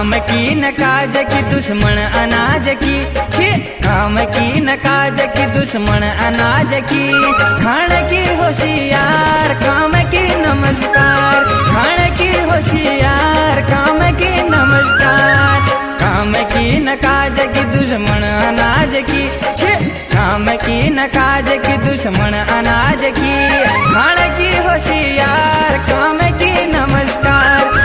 काम की न काज की दुश्मन अनाज की छी, काम की न काज की दुश्मन अनाज की। खाने की होशियार काम की नमस्कार, खाने की होशियार काम की नमस्कार। काम की न काज की दुश्मन अनाज की छी, काम की न काज की दुश्मन अनाज की। खाने की होशियार काम की नमस्कार,